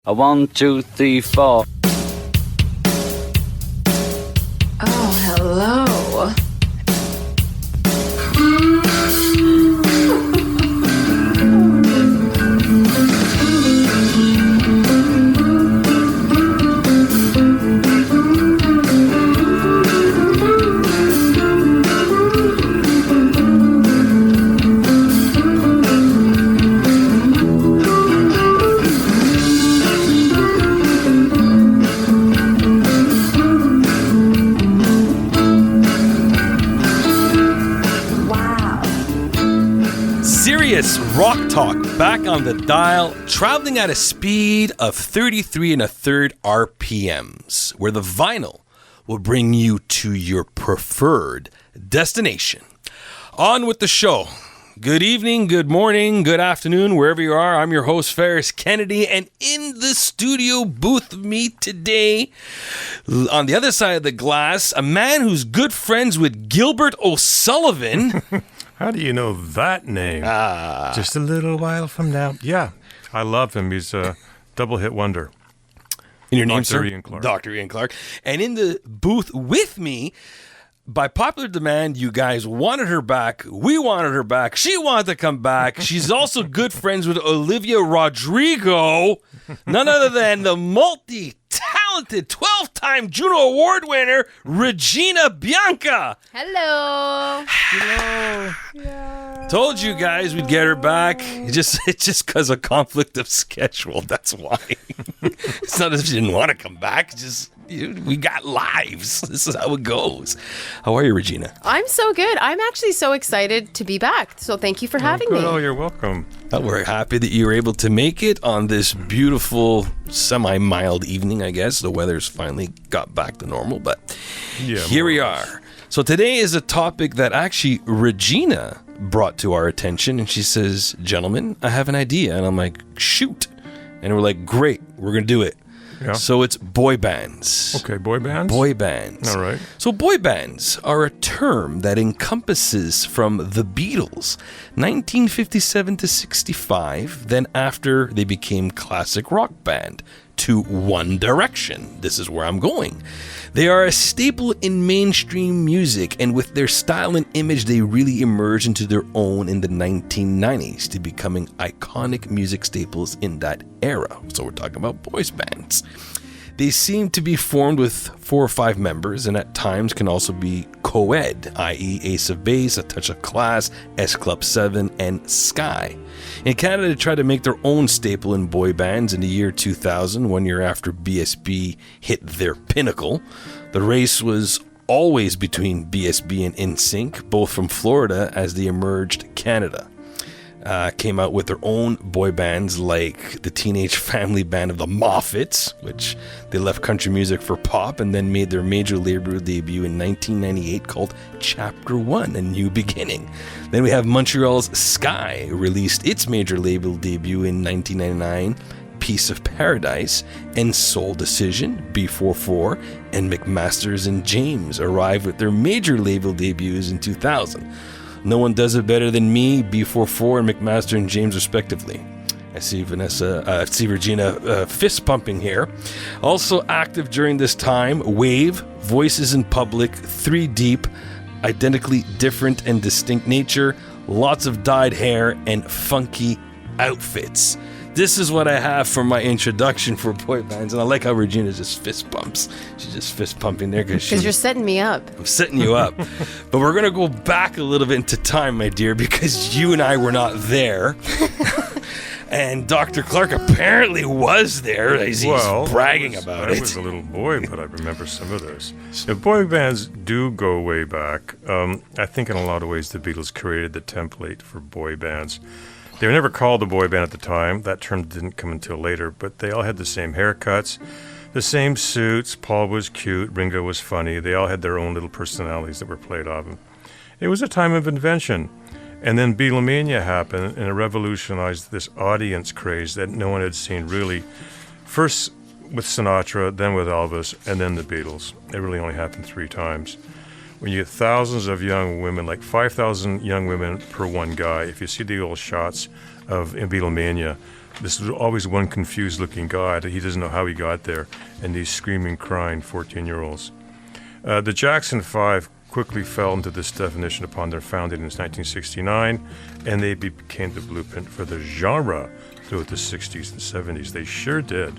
A 1, 2, 3, 4. Oh, hello. Rock Talk back on the dial, traveling at a speed of 33 1/3 RPMs, where the vinyl will bring you to your preferred destination. On with the show. Good evening, good morning, good afternoon, wherever you are. I'm your host, Ferris Kennedy, and in the studio booth with me today, on the other side of the glass, a man who's good friends with Gilbert O'Sullivan. How do you know that name? Just a little while from now. Yeah, I love him. He's a double hit wonder. In your name, sir? Dr. Ian Clark. Dr. Ian Clark. And in the booth with me, by popular demand, you guys wanted her back. We wanted her back. She wanted to come back. She's also good friends with Olivia Rodrigo, none other than the multi-talented 12-time Juno Award winner, Regina Bianca. Hello. Hello. Yeah. Told you guys we'd get her back. It's just because of conflict of schedule. That's why. It's not as if she didn't want to come back. We got lives. This is how it goes. How are you, Regina? I'm so good. I'm actually so excited to be back. So thank you for having me. Oh, you're welcome. We're happy that you were able to make it on this beautiful, semi-mild evening, I guess. The weather's finally got back to normal, but here we are. So today is a topic that actually Regina brought to our attention, and she says, "Gentlemen, I have an idea." And I'm like, "Shoot." And we're like, "Great, we're going to do it." Yeah. So it's boy bands. Okay, boy bands? Boy bands. All right. So boy bands are a term that encompasses from the Beatles, 1957 to 65, then after they became classic rock band, to One Direction. This is where I'm going. They are a staple in mainstream music, and with their style and image, they really emerged into their own in the 1990s to becoming iconic music staples in that era. So we're talking about boys bands. They seem to be formed with 4 or 5 members, and at times can also be co-ed, i.e. Ace of Base, A Touch of Class, S Club 7, and Sky. In Canada, they tried to make their own staple in boy bands in the year 2000, 1 year after BSB hit their pinnacle. The race was always between BSB and N'SYNC, both from Florida, as they emerged Canada. Came out with their own boy bands like the teenage family band of the Moffats, which they left country music for pop and then made their major label debut in 1998 called Chapter 1, A New Beginning. Then we have Montreal's Sky, released its major label debut in 1999, Piece of Paradise, and Soul Decision, B44, and McMasters and James arrived with their major label debuts in 2000. No One Does It Better Than Me, B44, and McMaster and James respectively. I see Regina fist pumping here. Also active during this time, Wave, Voices in Public, 3 Deep, Identically Different and Distinct Nature, lots of dyed hair, and funky outfits. This is what I have for my introduction for boy bands, and I like how Regina just fist pumps. She's just fist pumping there because you're setting me up. I'm setting you up. But we're going to go back a little bit into time, my dear, because you and I were not there. And Dr. Clark apparently was there, as he's bragging about it. I was a little boy, but I remember some of this. The boy bands do go way back. I think in a lot of ways the Beatles created the template for boy bands. They were never called a boy band at the time. That term didn't come until later, but they all had the same haircuts, the same suits. Paul was cute, Ringo was funny. They all had their own little personalities that were played off them. It was a time of invention. And then Beatlemania happened, and it revolutionized this audience craze that no one had seen really. First with Sinatra, then with Elvis, and then the Beatles. It really only happened 3 times. When you get thousands of young women, like 5,000 young women per one guy, if you see the old shots of Beatlemania, This was always one confused-looking guy that he doesn't know how he got there, and these screaming, crying 14-year-olds. The Jackson 5 quickly fell into this definition upon their founding in 1969, and they became the blueprint for the genre throughout the 60s and 70s. They sure did.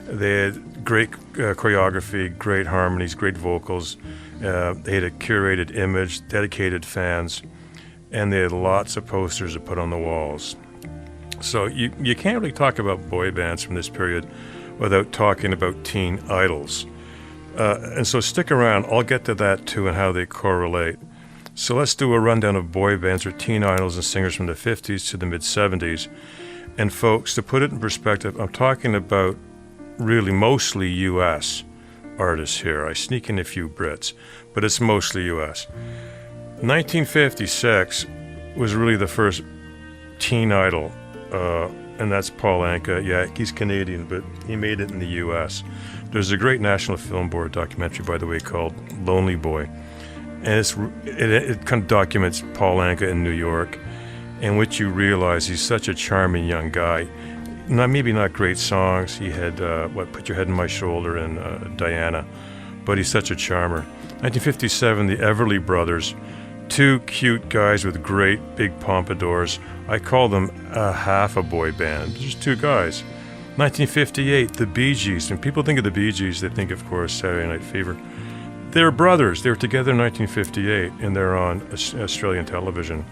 They had great choreography, great harmonies, great vocals. They had a curated image, dedicated fans, and they had lots of posters to put on the walls. So you can't really talk about boy bands from this period without talking about teen idols. And so stick around. I'll get to that too and how they correlate. So let's do a rundown of boy bands or teen idols and singers from the 50s to the mid-70s. And folks, to put it in perspective, I'm talking about really mostly U.S. artists here. I sneak in a few Brits, but it's mostly U.S. 1956 was really the first teen idol. And that's Paul Anka. Yeah, he's Canadian, but he made it in the U.S. There's a great National Film Board documentary, by the way, called Lonely Boy. And it kind of documents Paul Anka in New York, in which you realize he's such a charming young guy. Maybe not great songs. He had, Put Your Head on My Shoulder and Diana, but he's such a charmer. 1957, the Everly Brothers. Two cute guys with great big pompadours. I call them half a boy band. Just two guys. 1958, the Bee Gees. When people think of the Bee Gees, they think, of course, Saturday Night Fever. They're brothers. They were together in 1958, and they're on Australian television.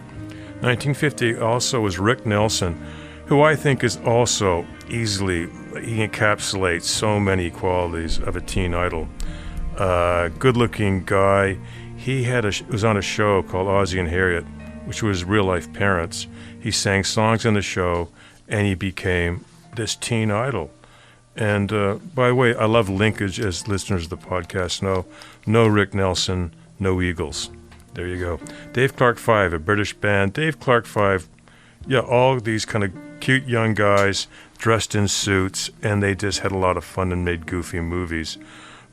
1950 also was Rick Nelson, who I think is also he encapsulates so many qualities of a teen idol. Good-looking guy. He was on a show called Ozzie and Harriet, which was real-life parents. He sang songs on the show, and he became this teen idol. And by the way, I love linkage, as listeners of the podcast know. No Rick Nelson, no Eagles. There you go. Dave Clark 5, a British band. Dave Clark 5, yeah, all these kind of cute young guys dressed in suits, and they just had a lot of fun and made goofy movies.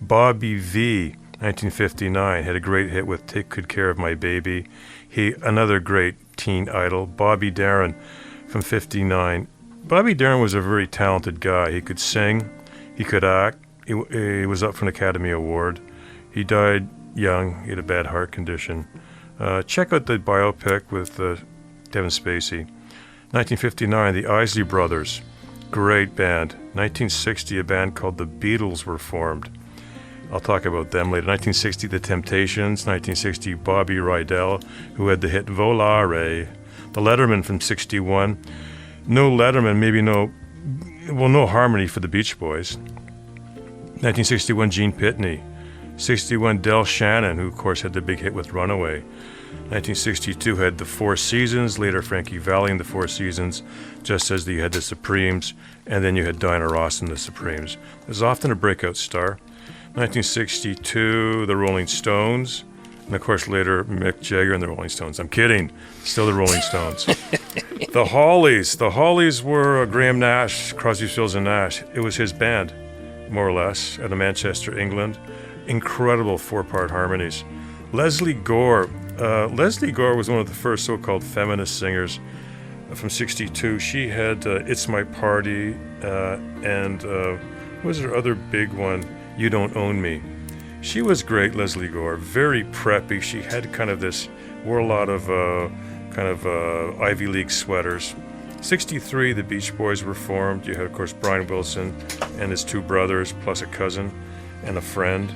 Bobby V, 1959, had a great hit with Take Good Care of My Baby. Another great teen idol. Bobby Darin from 59. Bobby Darin was a very talented guy. He could sing, he could act. He was up for an Academy Award. He died young. He had a bad heart condition. Check out the biopic with Kevin Spacey. 1959, the Isley Brothers. Great band. 1960, a band called the Beatles were formed. I'll talk about them later. 1960, The Temptations. 1960, Bobby Rydell, who had the hit Volare. The Lettermen from 61. No Letterman, no harmony for the Beach Boys. 1961, Gene Pitney. 61, Del Shannon, who of course had the big hit with Runaway. 1962 had the Four Seasons, later Frankie Valli and the Four Seasons, just as you had the Supremes, and then you had Diana Ross and the Supremes. There's often a breakout star. 1962, the Rolling Stones, and of course later Mick Jagger and the Rolling Stones. I'm kidding, still the Rolling Stones. The Hollies. The Hollies were Graham Nash, Crosby, Stills and Nash. It was his band, more or less, out of Manchester, England. Incredible four-part harmonies. Leslie Gore. Leslie Gore was one of the first so-called feminist singers from 62. She had It's My Party and what was her other big one? You Don't Own Me. She was great, Leslie Gore. Very preppy. She had wore a lot of Ivy League sweaters. 63, the Beach Boys were formed. You had, of course, Brian Wilson and his two brothers, plus a cousin and a friend.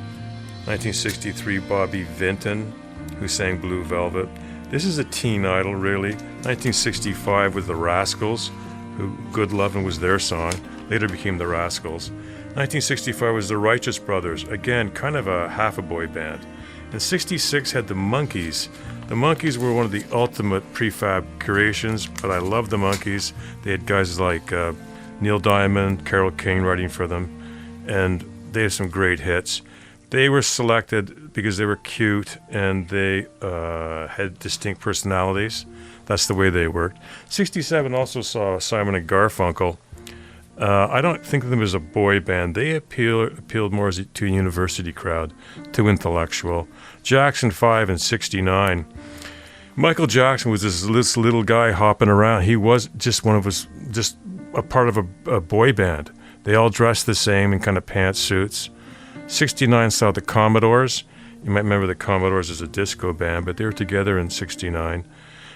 1963, Bobby Vinton, who sang Blue Velvet. This is a teen idol, really. 1965 with the Rascals, who Good Lovin' was their song, later became the Rascals. 1965 was the Righteous Brothers, again, kind of a half a boy band. And 66 had the Monkees. The Monkees were one of the ultimate prefab creations, but I love the Monkees. They had guys like Neil Diamond, Carole King writing for them, and they had some great hits. They were selected because they were cute and they had distinct personalities. That's the way they worked. 67 also saw Simon and Garfunkel. I don't think of them as a boy band. They appealed more to a university crowd, too intellectual. Jackson 5 in 69. Michael Jackson was this little guy hopping around. He was just one of us, just a part of a boy band. They all dressed the same in kind of pantsuits. 69 saw the Commodores. You might remember the Commodores as a disco band, but they were together in 69.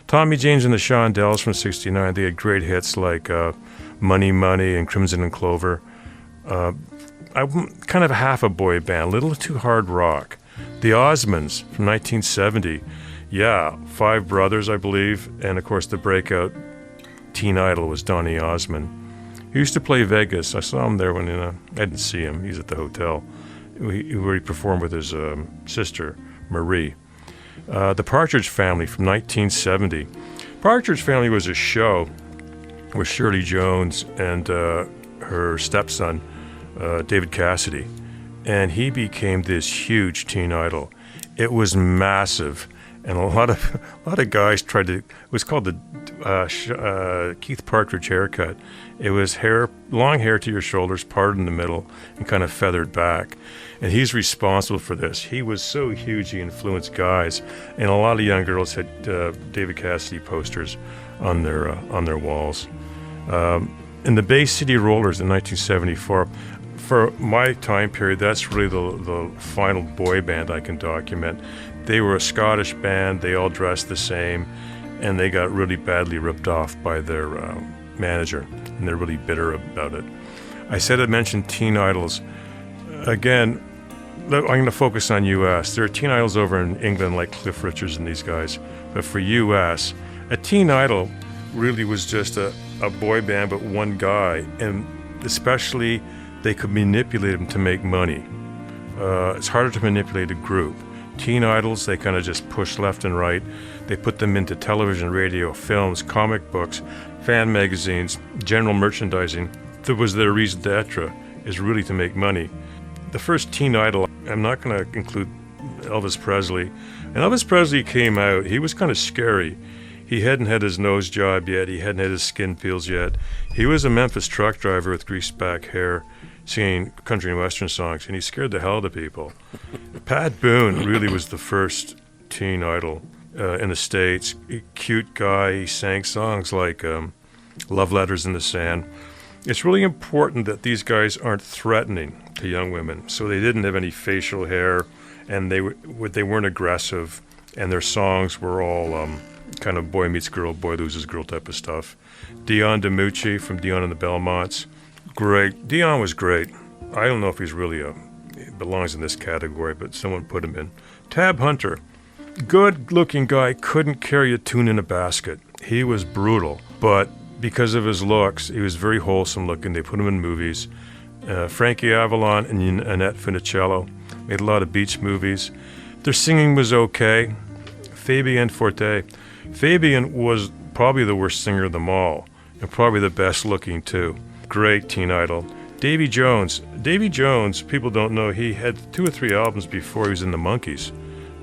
Tommy James and the Shondells from 69, they had great hits like Money Money and Crimson and Clover. I'm kind of half a boy band, a little too hard rock. The Osmonds from 1970. Yeah, 5 brothers, I believe. And, of course, the breakout teen idol was Donny Osmond. He used to play Vegas. I saw him there when I didn't see him. He's at the hotel where he performed with his sister, Marie. The Partridge Family from 1970. Partridge Family was a show with Shirley Jones and her stepson, David Cassidy. And he became this huge teen idol. It was massive. And a lot of guys tried to. It was called the Keith Partridge haircut. It was long hair to your shoulders, parted in the middle, and kind of feathered back. And he's responsible for this. He was so huge, he influenced guys, and a lot of young girls had David Cassidy posters on their walls. In the Bay City Rollers in 1974. For my time period, that's really the final boy band I can document. They were a Scottish band. They all dressed the same, and they got really badly ripped off by their manager, and they're really bitter about it. I said I mentioned teen idols. Again, I'm going to focus on U.S. There are teen idols over in England like Cliff Richards and these guys, but for U.S., a teen idol really was just a boy band, but one guy, and especially they could manipulate him to make money. It's harder to manipulate a group. Teen idols, they kind of just push left and right. They put them into television, radio, films, comic books, fan magazines, general merchandising. That was their raison d'etre, is really to make money. The first teen idol, I'm not going to include Elvis Presley. And Elvis Presley came out, he was kind of scary. He hadn't had his nose job yet. He hadn't had his skin peels yet. He was a Memphis truck driver with greased back hair, singing country and western songs, and he scared the hell out of people. Pat Boone really was the first teen idol in the States. A cute guy. He sang songs like Love Letters in the Sand. It's really important that these guys aren't threatening to young women, so they didn't have any facial hair, and they weren't aggressive, and their songs were all kind of boy meets girl, boy loses girl type of stuff. Dion DiMucci from Dion and the Belmonts. Great. Dion was great. I don't know if he's really he belongs in this category, but someone put him in. Tab Hunter. Good-looking guy, couldn't carry a tune in a basket. He was brutal, but because of his looks, he was very wholesome looking. They put him in movies. Frankie Avalon and Annette Funicello made a lot of beach movies. Their singing was okay. Fabian Forte. Fabian was probably the worst singer of them all, and probably the best looking too. Great teen idol. Davy Jones. Davy Jones, people don't know, he had 2 or 3 albums before he was in the Monkees.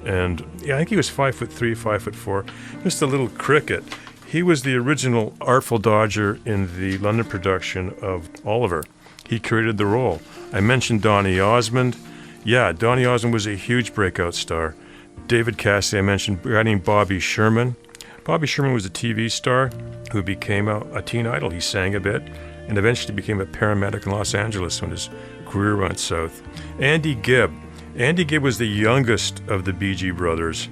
And yeah, I think he was 5'3", 5'4", just a little cricket. He was the original Artful Dodger in the London production of Oliver. He created the role. I mentioned Donny Osmond. Yeah, Donny Osmond was a huge breakout star. David Cassidy, I mentioned a guy named Bobby Sherman. Bobby Sherman was a TV star who became a teen idol. He sang a bit and eventually became a paramedic in Los Angeles when his career went south. Andy Gibb. Andy Gibb was the youngest of the Bee Gee brothers,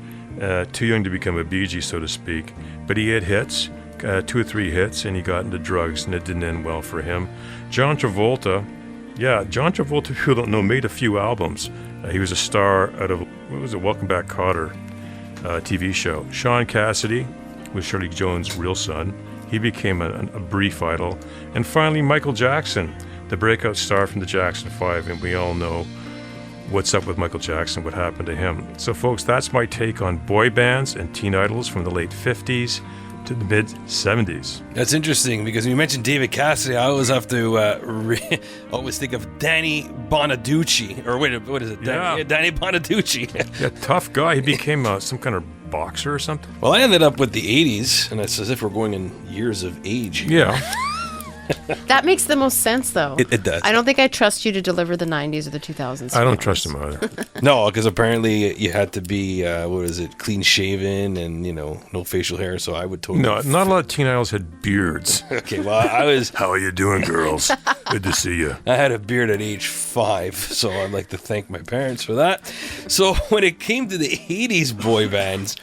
too young to become a Bee Gee, so to speak. But he had hits, 2 or 3 hits, and he got into drugs, and it didn't end well for him. John Travolta. Yeah, John Travolta, people don't know, made a few albums. He was a star out of, Welcome Back, Kotter TV show. Sean Cassidy was Shirley Jones' real son. He became a brief idol. And finally, Michael Jackson, the breakout star from the Jackson 5, and we all know what's up with Michael Jackson, what happened to him. So, folks, that's my take on boy bands and teen idols from the late 50s to the mid-70s. That's interesting, because when you mentioned David Cassidy, I always have to always think of Danny Bonaducci. Or wait, what is it? Danny Bonaducci. Yeah, tough guy. He became some kind of boxer or something. Well, I ended up with the 80s, and it's as if we're going in years of age here. Yeah. That makes the most sense, though. It does. I don't think I trust you to deliver the 90s or the 2000s. I don't trust him either. No, because apparently you had to be, clean shaven and, no facial hair. So I would totally. No, not a lot of teen idols had beards. Okay, well, I was. How are you doing, girls? Good to see you. I had a beard at age 5, so I'd like to thank my parents for that. So when it came to the 80s boy bands,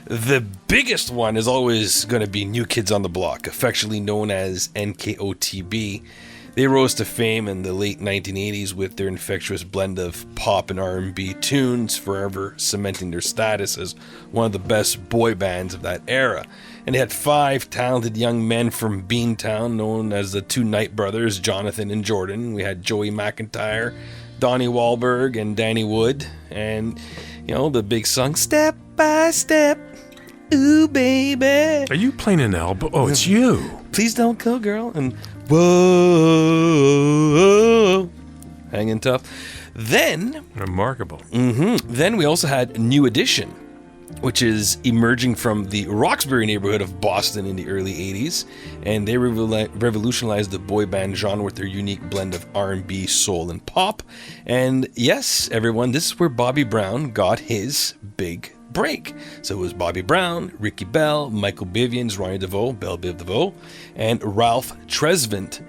the biggest one is always going to be New Kids on the Block, affectionately known as NKOTB. They rose to fame in the late 1980s with their infectious blend of pop and R&B tunes, forever cementing their status as one of the best boy bands of that era. And they had 5 talented young men from Beantown, known as the two Knight brothers, Jonathan and Jordan. We had Joey McIntyre, Donnie Wahlberg, and Danny Wood. And, the big song, Step by Step, Ooh Baby. Are you playing an album? Oh, it's you. Please Don't Go Girl. And Whoa, hanging tough. Then, Remarkable. Then we also had New Edition, which is emerging from the Roxbury neighborhood of Boston in the early 80s, and they revolutionized the boy band genre with their unique blend of R&B, soul, and pop. And yes, everyone, this is where Bobby Brown got his big break. So it was Bobby Brown, Ricky Bell, Michael Bivins, Ronnie DeVoe, Belle Biv DeVoe, and Ralph Tresvant,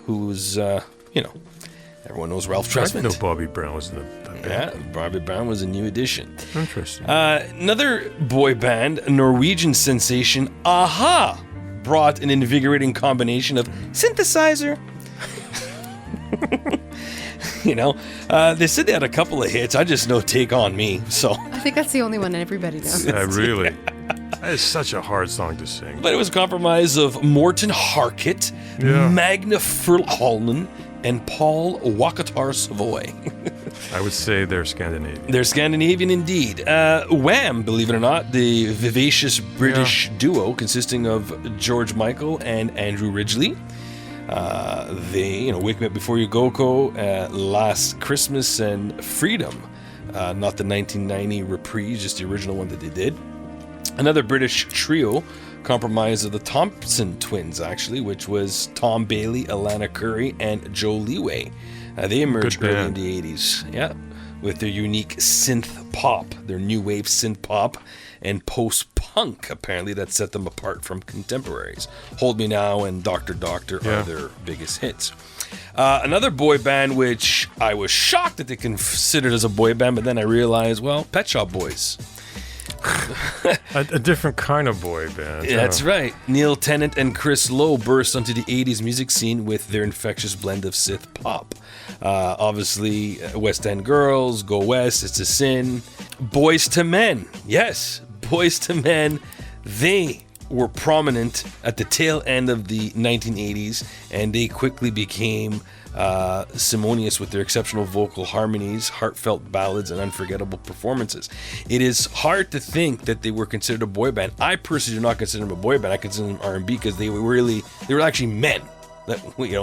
who's, everyone knows Ralph I Tresvant. didn't know Bobby Brown was in the band. Yeah, Bobby Brown was a New Edition. Interesting. Another boy band, Norwegian sensation, Aha, brought an invigorating combination of synthesizer. They said they had a couple of hits. I just know Take On Me. So, I think that's the only one everybody knows. Yeah, really. That is such a hard song to sing. but it was a compromise of Morten Harket, Yeah. Magna Furlholmen, and Paul Wakatar Savoy. I would say they're Scandinavian. They're Scandinavian indeed. Wham, believe it or not, the vivacious British duo consisting of George Michael and Andrew Ridgeley. They, Wake Me Up Before You Go, Last Christmas, and Freedom. Not the 1990 reprise, just the original one that they did. Another British trio comprised of the Thompson twins, actually, which was Tom Bailey, Alana Curry, and Joe Leeway. They emerged Good early in band. the 80s, with their unique synth pop, their new wave synth pop, and post-punk, apparently, that set them apart from contemporaries. Hold Me Now and Dr. Doctor are their biggest hits. Another boy band, which I was shocked that they considered as a boy band, but then I realized, Pet Shop Boys. A different kind of boy band. Yeah, that's right. Neil Tennant and Chris Lowe burst onto the 80s music scene with their infectious blend of synth pop. Obviously, West End Girls, Go West, It's a Sin. Boys to Men. Yes, Boys to Men. They were prominent at the tail end of the 1980s, and they quickly became simonious with their exceptional vocal harmonies, heartfelt ballads, and unforgettable performances. It is hard to think that they were considered a boy band. I personally do not consider them a boy band. I consider them R&B because they were actually men. That,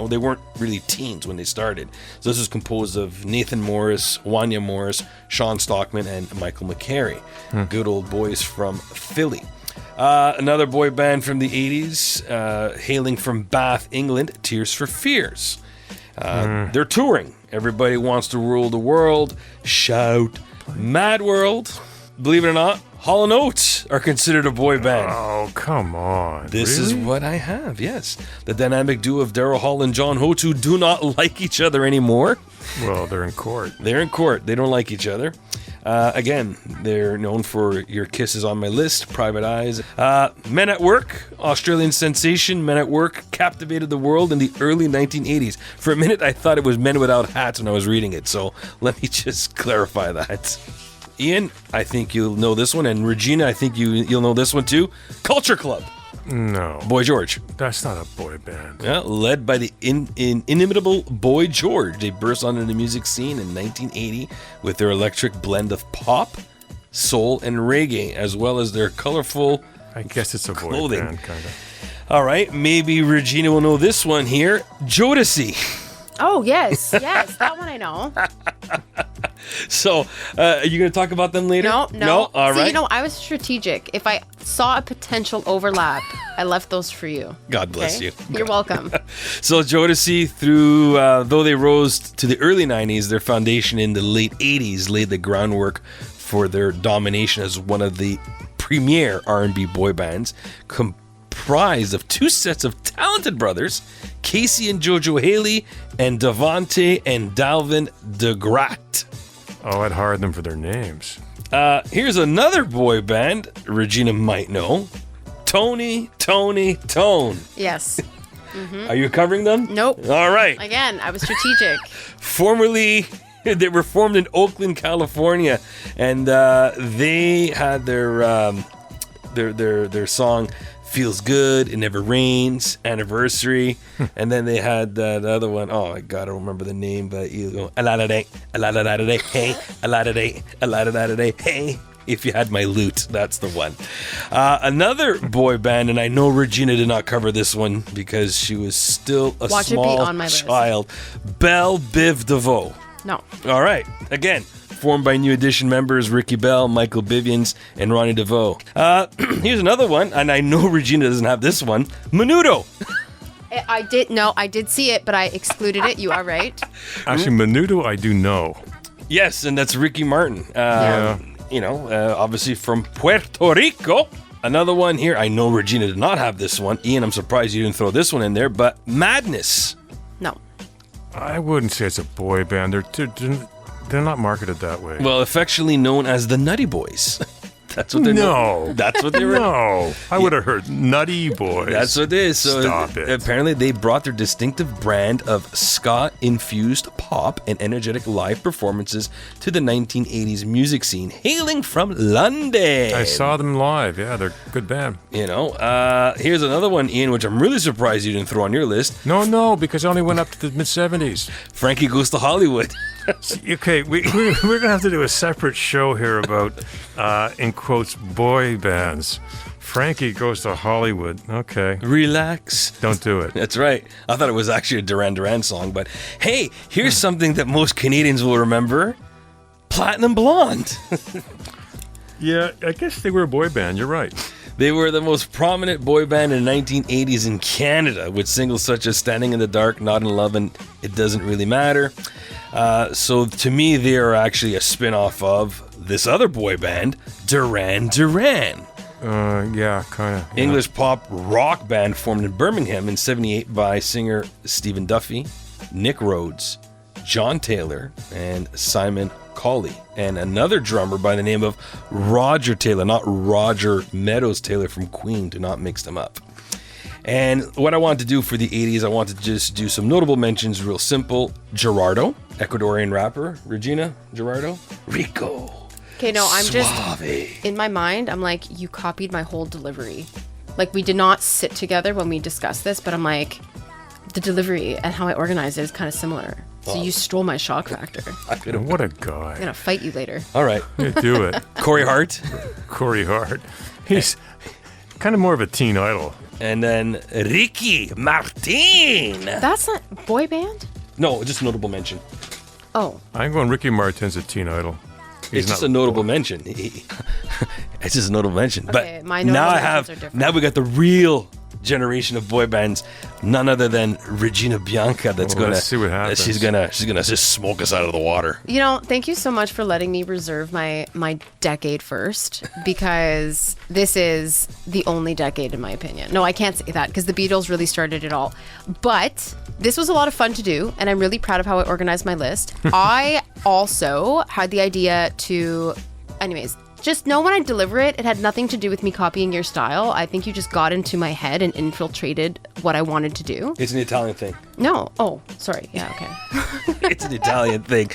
they weren't really teens when they started. So this was composed of Nathan Morris, Wanya Morris, Sean Stockman, and Michael McCary. Good old boys from Philly. Another boy band from the 80s, hailing from Bath, England, Tears for Fears. They're touring. Everybody Wants to Rule the World, Shout, Mad World. Believe it or not, Hall & Oates are considered a boy band. Oh, come on. This really? is what I have, yes. The dynamic duo of Daryl Hall and John Oates, who do not like each other anymore. Well, they're in court. They're in court. They don't like each other. Again, they're known for Your Kisses on My List, Private Eyes. Men at Work, Australian sensation. Men at Work captivated the world in the early 1980s. For a minute, I thought it was Men Without Hats when I was reading it, so let me just clarify that. Ian, I think you'll know this one, and Regina, I think you'll know this one too. Culture Club. No. Boy George. That's not a boy band. Yeah, led by the inimitable Boy George. They burst onto the music scene in 1980 with their electric blend of pop, soul, and reggae, as well as their colorful I guess it's a boy clothing. band, kind of. All right, maybe Regina will know this one here. Jodeci. Oh, yes, that one I know. So, are you going to talk about them later? No. All See, right. you know, I was strategic. If I saw a potential overlap, I left those for you. God bless Okay? you. You're welcome. So Jodeci, through though they rose to the early 90s, their foundation in the late 80s laid the groundwork for their domination as one of the premier R&B boy bands, comprised of two sets of talented brothers, Casey and Jojo Haley, and Devonte and Dalvin DeGraat. Oh, I'd hire them for their names. Here's another boy band Regina might know, Tony, Tone. Yes. Are you covering them? Nope. All right. Again, I was strategic. Formerly, they were formed in Oakland, California, and they had their song "Feels Good," "It Never Rains," "Anniversary," and then they had that other one. Oh my God, I don't remember the name, but you go a lot of day, hey, a lot of day, hey. If you had my loot, that's the one. Another boy band, and I know Regina did not cover this one because she was still a Watch it be small on my list. child. Belle Biv DeVoe. No. All right. Again, formed by New Edition members Ricky Bell, Michael Bivians, and Ronnie DeVoe. Here's another one, and I know Regina doesn't have this one. Menudo. I did see it, but I excluded it. You are right. Actually, Menudo, I do know. Yes, and that's Ricky Martin. Yeah. You know, obviously from Puerto Rico. Another one here. I know Regina did not have this one. Ian, I'm surprised you didn't throw this one in there, but Madness. No. I wouldn't say it's a boy band. They're not marketed that way. Well, affectionately known as the Nutty Boys. That's what they're No. That's what they were. No, I would have heard Nutty Boys. That's what it is. So Stop it. Apparently, they brought their distinctive brand of ska-infused pop and energetic live performances to the 1980s music scene, hailing from London. I saw them live. Yeah, they're a good band. You know, here's another one, Ian, which I'm really surprised you didn't throw on your list. No, because I only went up to the mid-'70s. Frankie Goes to Hollywood. Okay, we're going to have to do a separate show here about, in quotes, boy bands. Frankie Goes to Hollywood. Okay. Relax. Don't do it. That's right. I thought it was actually a Duran Duran song, but hey, here's something that most Canadians will remember. Platinum Blonde. Yeah, I guess they were a boy band. You're right. They were the most prominent boy band in the 1980s in Canada, with singles such as Standing in the Dark, Not in Love, and It Doesn't Really Matter. So to me, they are actually a spin-off of this other boy band, Duran Duran. Yeah, kind of. Yeah. English pop rock band formed in Birmingham in 78 by singer Stephen Duffy, Nick Rhodes, John Taylor, and Simon Colley, and another drummer by the name of Roger Taylor, not Roger Meadows Taylor from Queen. Do not mix them up. And what I wanted to do for the 80s, I wanted to just do some notable mentions, real simple. Gerardo, Ecuadorian rapper. Regina, Gerardo. Rico. Okay, no, I'm Suave. just in my mind. I'm like, you copied my whole delivery. Like, we did not sit together when we discussed this, but I'm like, the delivery and how I organized it is kind of similar. So you stole my shock factor. What a guy. I'm gonna fight you later. All right. Yeah, do it. Corey Hart. Corey Hart. He's kind of more of a teen idol. And then Ricky Martin. That's not boy band. No, just notable mention. Oh, I'm going Ricky Martin's a teen idol. He's It's just not a notable mention. It's just a notable mention. Okay, But my now notable I have. mentions are different. Now we got the real generation of boy bands. None other than Regina Bianca. That's Well, gonna. let's see what happens. She's gonna just smoke us out of the water. you know, thank you so much for letting me reserve my decade first, because this is the only decade in my opinion. No, I can't say that because the Beatles really started it all. But this was a lot of fun to do, and I'm really proud of how I organized my list. I also had the idea to, anyways, just know when I deliver it, it had nothing to do with me copying your style. I think you just got into my head and infiltrated what I wanted to do. It's an Italian thing. No. Oh, sorry. Yeah, okay. It's an Italian thing.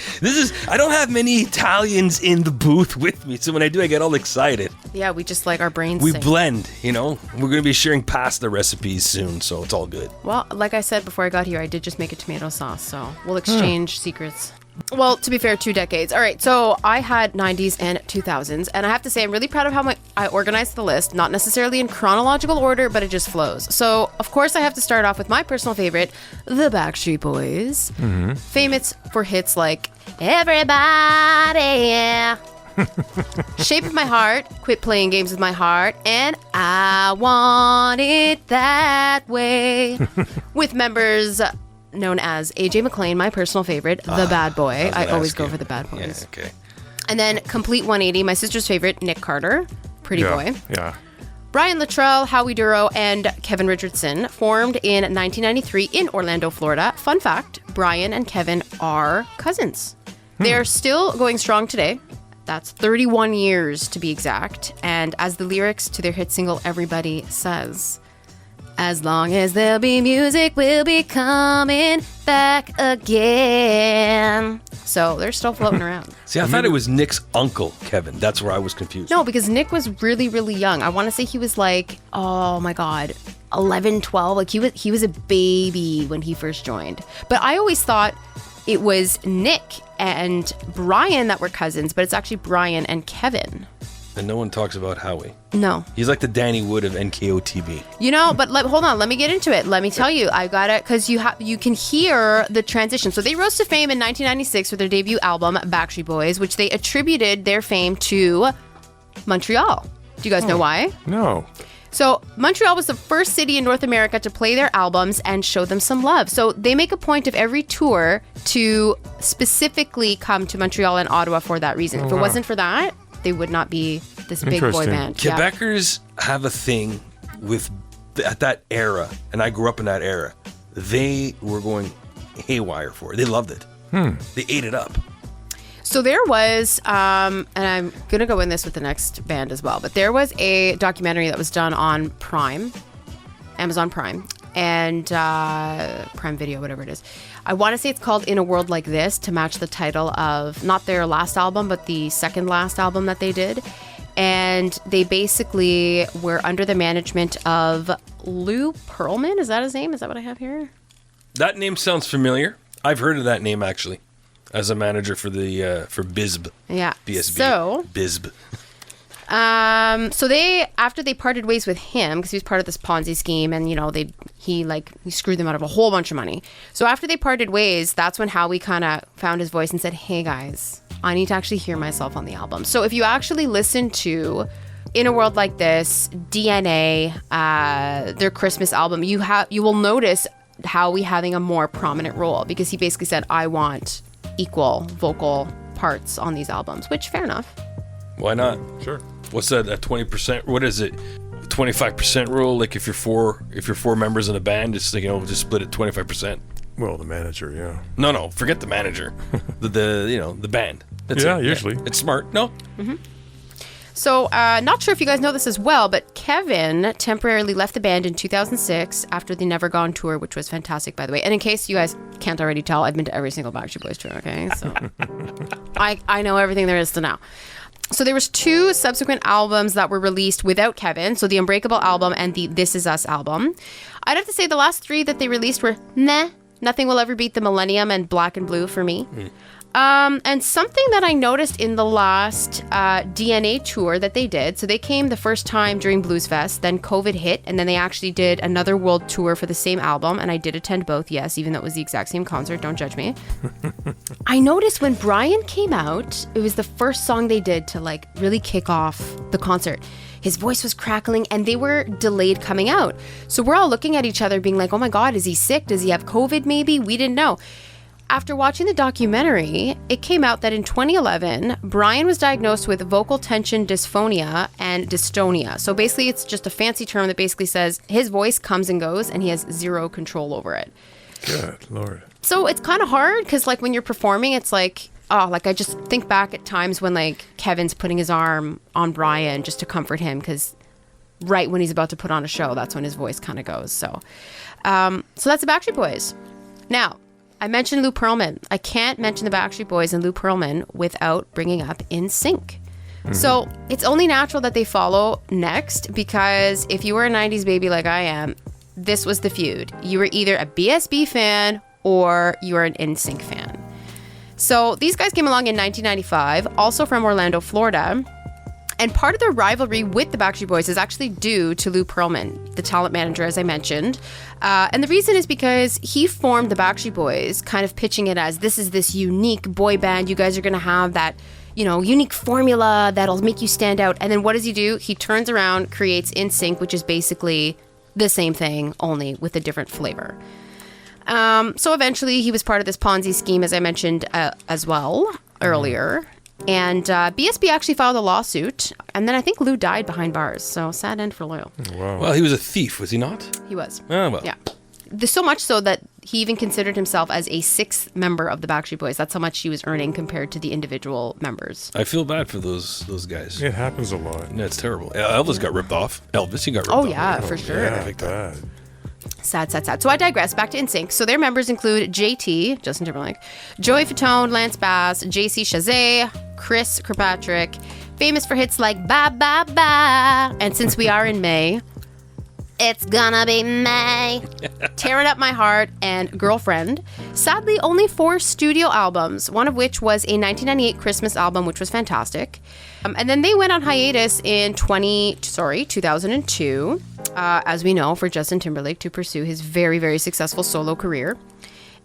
I don't have many Italians in the booth with me, so when I do, I get all excited. Yeah, we just like our brains We sync. blend, you know. We're gonna be sharing pasta recipes soon, so it's all good. Well, like I said before I got here, I did just make a tomato sauce, so we'll exchange secrets. Well, to be fair, 2 decades. All right, so I had 90s and 2000s, and I have to say I'm really proud of how I organized the list, not necessarily in chronological order, but it just flows. So, of course, I have to start off with my personal favorite, the Backstreet Boys. Famous for hits like Everybody, yeah. Shape of My Heart, Quit Playing Games with My Heart, and I Want It That Way. With members known as AJ McLean, my personal favorite, the bad boy. I always go for the bad boys. Yeah, okay. And then Complete 180, my sister's favorite, Nick Carter, Pretty Boy. Yeah. Brian Luttrell, Howie Duro, and Kevin Richardson formed in 1993 in Orlando, Florida. Fun fact, Brian and Kevin are cousins. They are still going strong today. That's 31 years to be exact. And as the lyrics to their hit single Everybody says, as long as there'll be music, we'll be coming back again. So they're still floating around. See, I thought it was Nick's uncle, Kevin. That's where I was confused. No, because Nick was really, really young. I want to say he was like, oh my God, 11, 12. Like he was a baby when he first joined. But I always thought it was Nick and Brian that were cousins, but it's actually Brian and Kevin. And no one talks about Howie. No. He's like the Danny Wood of NKOTB. You know, but hold on, let me get into it. Let me tell you, I got it, because you can hear the transition. So they rose to fame in 1996 with their debut album, Backstreet Boys, which they attributed their fame to Montreal. Do you guys know why? No. So Montreal was the first city in North America to play their albums and show them some love. So they make a point of every tour to specifically come to Montreal and Ottawa for that reason. If it wasn't for that, they would not be this big boy Interesting. band. Yeah. Quebecers have a thing with, at that era, and I grew up in that era, they were going haywire for it. They loved it. They ate it up. So there was, and I'm going to go in this with the next band as well, but there was a documentary that was done on Prime, Amazon Prime, and Prime Video, whatever it is. I want to say it's called In a World Like This, to match the title of not their last album, but the second last album that they did. And they basically were under the management of Lou Pearlman. Is that his name? Is that what I have here? That name sounds familiar. I've heard of that name, actually, as a manager for the for BISB. Yeah. BSB. So BISB. So they, after they parted ways with him, because he was part of this Ponzi scheme, and you know he screwed them out of a whole bunch of money. So after they parted ways, that's when Howie kind of found his voice and said, "Hey guys, I need to actually hear myself on the album." So if you actually listen to In a World Like This, DNA, their Christmas album, you will notice Howie having a more prominent role, because he basically said, "I want equal vocal parts on these albums," which fair enough. Why not? Sure. What's that? A 20%? What is it? 25% rule? Like if you're four members in a band, it's like, just split it 25%. Well, the manager, yeah. No, forget the manager. the band. That's Yeah, it. usually. It's smart. No. So, not sure if you guys know this as well, but Kevin temporarily left the band in 2006 after the Never Gone tour, which was fantastic, by the way. And in case you guys can't already tell, I've been to every single Backstreet Boys tour, okay? So, I know everything there is to know. So there was 2 subsequent albums that were released without Kevin. So the Unbreakable album and the This Is Us album. I'd have to say the last 3 that they released were meh. Nothing will ever beat the Millennium and Black and Blue for me. And something that I noticed in the last DNA tour that they did, so they came the first time during Blues Fest, then COVID hit, and then they actually did another world tour for the same album, and I did attend both, yes, even though it was the exact same concert, don't judge me. I noticed when Brian came out, it was the first song they did to like really kick off the concert. His voice was crackling and they were delayed coming out. So we're all looking at each other being like, oh my God, is he sick? Does he have COVID maybe? We didn't know. After watching the documentary, it came out that in 2011, Brian was diagnosed with vocal tension dysphonia and dystonia. So basically, it's just a fancy term that basically says his voice comes and goes and he has zero control over it. Good Lord. So it's kind of hard because like when you're performing, it's like, oh, like I just think back at times when like Kevin's putting his arm on Brian just to comfort him, because right when he's about to put on a show, that's when his voice kind of goes. So that's the Backstreet Boys. Now, I mentioned Lou Pearlman. I can't mention the Backstreet Boys and Lou Pearlman without bringing up NSYNC. Mm-hmm. So it's only natural that they follow next, because if you were a 90s baby like I am, this was the feud. You were either a BSB fan or you were an NSYNC fan. So these guys came along in 1995, also from Orlando, Florida. And part of their rivalry with the Backstreet Boys is actually due to Lou Pearlman, the talent manager, as I mentioned. And the reason is because he formed the Backstreet Boys, kind of pitching it as this is this unique boy band. You guys are going to have that, unique formula that'll make you stand out. And then what does he do? He turns around, creates NSYNC, which is basically the same thing, only with a different flavor. So eventually he was part of this Ponzi scheme, as I mentioned as well earlier. And BSB actually filed a lawsuit, and then I think Lou died behind bars. So sad end for Lou. Wow. Well, he was a thief, was he not? He was. Oh, well. Yeah. So much so that he even considered himself as a sixth member of the Backstreet Boys. That's how much he was earning compared to the individual members. I feel bad for those guys. It happens a lot. Yeah, it's terrible. Elvis got ripped off. Elvis, he got ripped off. Oh, yeah, for sure. Yeah, bad. Sad. So I digress. Back to NSYNC. So their members include JT, Justin Timberlake, Joey Fatone, Lance Bass, JC Chazé, Chris Kirkpatrick, famous for hits like Ba Ba Ba, and since we are in May, It's Gonna Be May, Tearing Up My Heart, and Girlfriend. Sadly, only 4 studio albums, one of which was a 1998 Christmas album, which was fantastic. And then they went on hiatus in 2002, as we know, for Justin Timberlake to pursue his very, very successful solo career.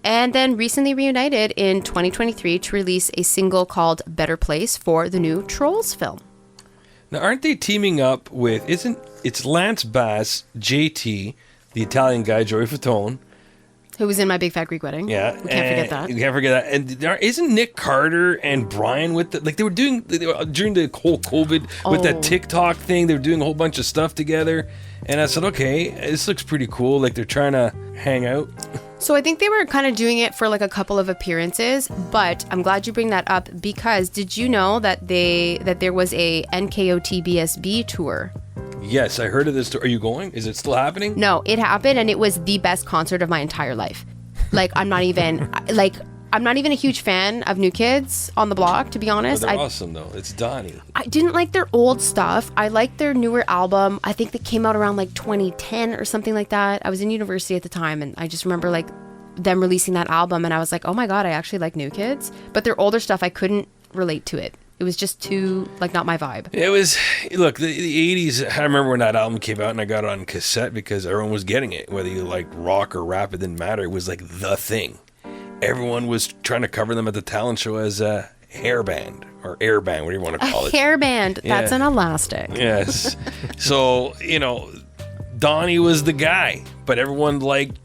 And then recently reunited in 2023 to release a single called Better Place for the new Trolls film. Now, aren't they teaming up with, it's Lance Bass, JT, the Italian guy, Joey Fatone. Who was in My Big Fat Greek Wedding. Yeah. We can't forget that. You can't forget that. And isn't Nick Carter and Brian with the, they were doing, during the whole COVID, with that TikTok thing, they were doing a whole bunch of stuff together. And I said, okay, this looks pretty cool. Like they're trying to hang out. So I think they were kind of doing it for like a couple of appearances, but I'm glad you bring that up because did you know that there was a NKOTBSB tour? Yes, I heard of this. Are you going? Is it still happening? No, it happened and it was the best concert of my entire life. Like I'm not even a huge fan of New Kids on the Block, to be honest. They're awesome though. It's Donnie. I didn't like their old stuff. I liked their newer album. I think that came out around like 2010 or something like that. I was in university at the time and I just remember like them releasing that album and I was like, oh my God, I actually like New Kids. But their older stuff, I couldn't relate to it. It was just too, like, not my vibe. It was, look, the 80s, I remember when that album came out and I got it on cassette because everyone was getting it. Whether you like rock or rap, it didn't matter. It was like the thing. Everyone was trying to cover them at the talent show as a hair band or air band, whatever you want to call it. Hair band. Yeah. That's an elastic. Yes. So, Donnie was the guy, but everyone liked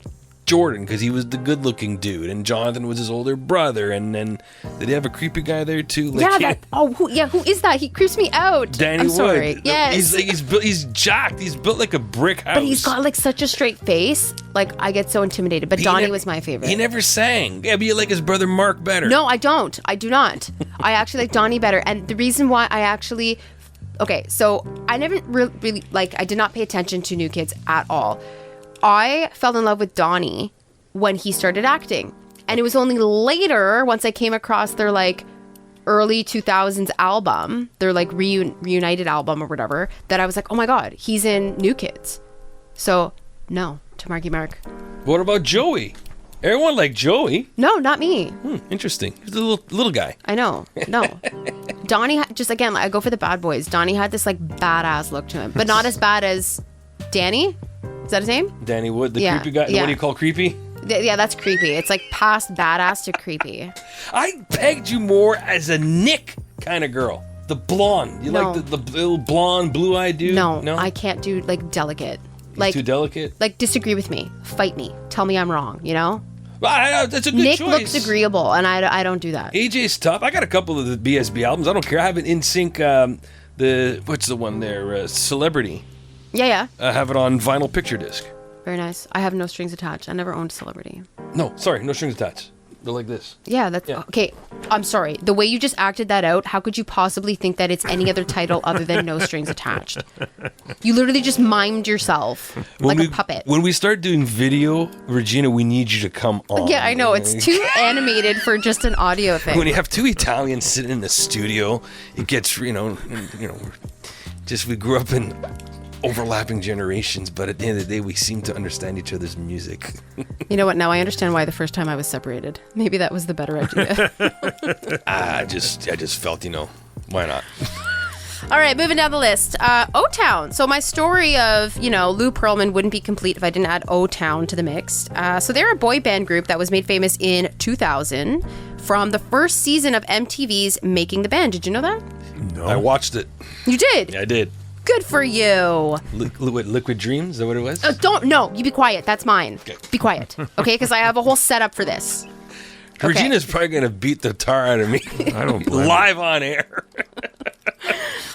Jordan because he was the good-looking dude, and Jonathan was his older brother, and then did he have a creepy guy there too? Like, who is that? He creeps me out. Danny I'm sorry. Wood. Yes. He's jacked. He's built like a brick house. But he's got like such a straight face. Like I get so intimidated. But Donnie was my favorite. He never sang. Yeah, but you like his brother Mark better. No, I don't. I do not. I actually like Donnie better. And the reason why so I never really I did not pay attention to New Kids at all. I fell in love with Donnie when he started acting. And it was only later, once I came across their like early 2000s album, their like reunited album or whatever, that I was like, oh my God, he's in New Kids. So, no, to Marky Mark. What about Joey? Everyone liked Joey. No, not me. Interesting. He's a little guy. I know. No. Donnie, just again, I go for the bad boys. Donnie had this like badass look to him, but not as bad as Danny. Is that his name? Danny Wood, the creepy guy. Yeah. What do you call creepy? Yeah, that's creepy. It's like past badass to creepy. I pegged you more as a Nick kind of girl. The blonde. You like the little blonde, blue-eyed dude? No, I can't do like delicate. Like too delicate? Like disagree with me. Fight me. Tell me I'm wrong, Well, that's a good Nick choice. looks agreeable, and I don't do that. AJ's tough. I got a couple of the BSB albums. I don't care. I have it in sync. What's the one there? Celebrity. Yeah. I have it on vinyl picture disc. Very nice. I have no strings attached. I never owned Celebrity. No, sorry, no strings attached. They're like this. Yeah, that's okay. I'm sorry. The way you just acted that out, how could you possibly think that it's any other title other than No Strings Attached? You literally just mimed yourself like a puppet. When we start doing video, Regina, we need you to come on. Yeah, I know. It's too animated for just an audio thing. When you have two Italians sitting in the studio, it gets, we grew up in overlapping generations, but at the end of the day, we seem to understand each other's music. You know what? Now I understand why the first time I was separated. Maybe that was the better idea. I just felt, why not? All right, moving down the list. O-Town. So my story of, Lou Pearlman wouldn't be complete if I didn't add O-Town to the mix. So they're a boy band group that was made famous in 2000 from the first season of MTV's Making the Band. Did you know that? No. I watched it. You did? Yeah, I did. Good for you. Liquid Dreams? Is that what it was? No, you be quiet. That's mine. Okay. Be quiet. Okay, because I have a whole setup for this. Okay. Regina's probably going to beat the tar out of me. I don't blame Live on air.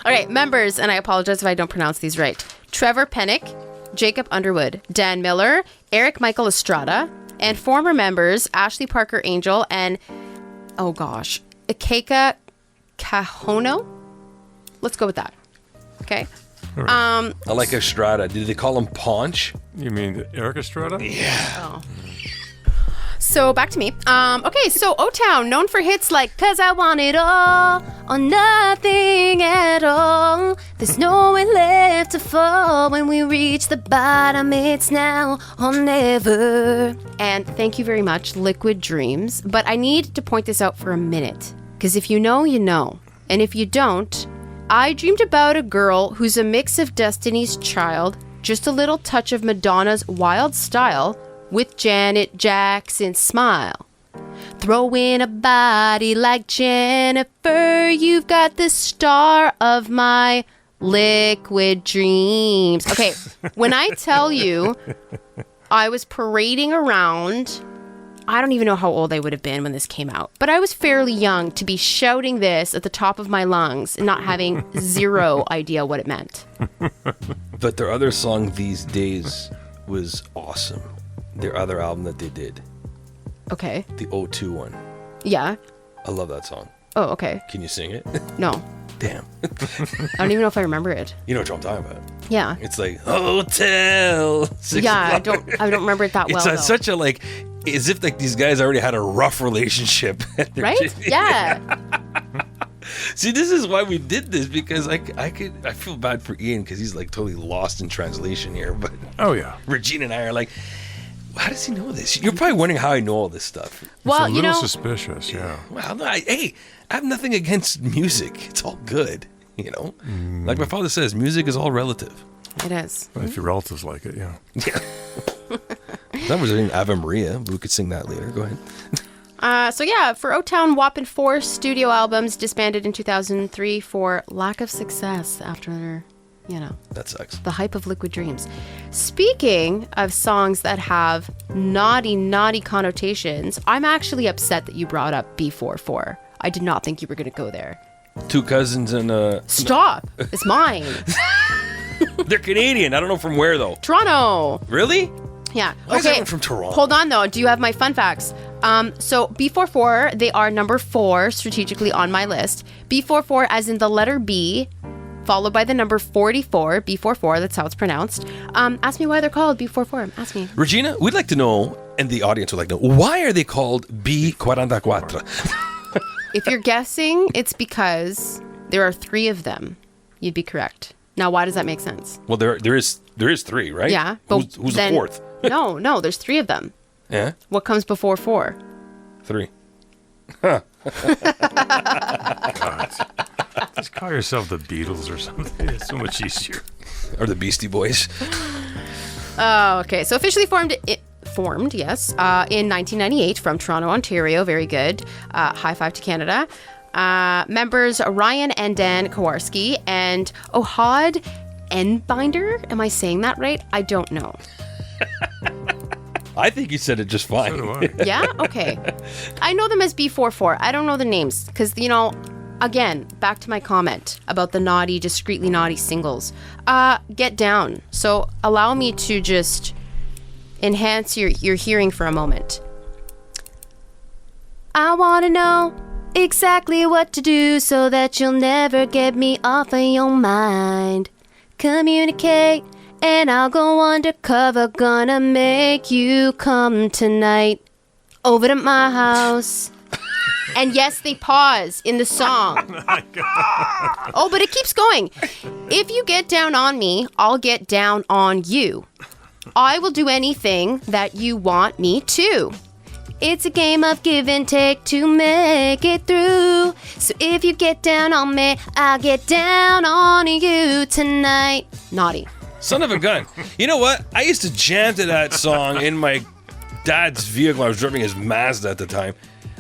All right, members, and I apologize if I don't pronounce these right. Trevor Pennick, Jacob Underwood, Dan Miller, Eric Michael Estrada, and former members Ashley Parker Angel and, Ikeka Kahono. Let's go with that. Okay. I like Estrada. Did they call him Paunch? You mean Eric Estrada? Yeah. Oh. So back to me. Okay, so O-Town, known for hits like "'Cause I Want It All" or "Nothing at All." There's nowhere left to fall when we reach the bottom. It's now or never. And thank you very much, Liquid Dreams. But I need to point this out for a minute, because if you know, you know, and if you don't, I dreamed about a girl who's a mix of Destiny's Child, just a little touch of Madonna's Wild Style, with Janet Jackson's smile. Throw in a body like Jennifer, you've got the star of my liquid dreams. Okay, when I tell you I was parading around, I don't even know how old I would have been when this came out, but I was fairly young to be shouting this at the top of my lungs and not having zero idea what it meant. But their other song these days was awesome. Their other album that they did. Okay. The O2 one. Yeah. I love that song. Oh, okay. Can you sing it? No. Damn. I don't even know if I remember it. You know what I'm talking about. Yeah. It's like, Hotel 6 Yeah, o'clock. I don't remember it that well, though. Such a, as if these guys already had a rough relationship. Right? Yeah. See, this is why we did this, because I feel bad for Ian because he's totally lost in translation here. But Oh, yeah. Regina and I are like, how does he know this? You're probably wondering how I know all this stuff. Well, It's a little suspicious, yeah. Well, no, I have nothing against music. It's all good, Like my father says, music is all relative. It is. If your relatives like it, yeah. Yeah. That was in Ave Maria. We could sing that later. Go ahead. So yeah, for O-Town, whopping 4 studio albums, disbanded in 2003 for lack of success after, That sucks. the hype of Liquid Dreams. Speaking of songs that have naughty connotations, I'm actually upset that you brought up B44. I did not think you were going to go there. Two cousins and Stop! It's mine. they're Canadian. I don't know from where though. Toronto. Really? Yeah. Why is Okay. everyone from Toronto? Hold on though. Do you have my fun facts? So B44, they are number 4 strategically on my list. B44 as in the letter B, followed by the number 44, B44, that's how it's pronounced. Ask me why they're called B44. Ask me. Regina, we'd like to know, and the audience would like to know, why are they called B44? If you're guessing, it's because there are 3 of them. You'd be correct. Now, why does that make sense? Well, there is 3, right? Yeah. But who's then, the 4th? No, there's 3 of them. Yeah, What comes before 4? 3. God. Just call yourself the Beatles or something. It's so much easier. Or the Beastie Boys. Oh, okay. So officially formed, yes, in 1998 from Toronto, Ontario. Very good. High five to Canada. Members Ryan and Dan Kowarski and Ohad Endbinder. Am I saying that right? I don't know. I think you said it just fine. So do I. Yeah? Okay. I know them as B44. I don't know the names because, again, back to my comment about the discreetly naughty singles. Get down. So allow me to just enhance your hearing for a moment. I want to know exactly what to do so that you'll never get me off of your mind. Communicate and I'll go undercover. Gonna make you come tonight over to my house. And yes, they pause in the song. Oh, but it keeps going. If you get down on me, I'll get down on you. I will do anything that you want me to. It's a game of give and take to make it through. So if you get down on me, I'll get down on you tonight. Naughty. Son of a gun. You know what? I used to jam to that song in my dad's vehicle. I was driving his Mazda at the time.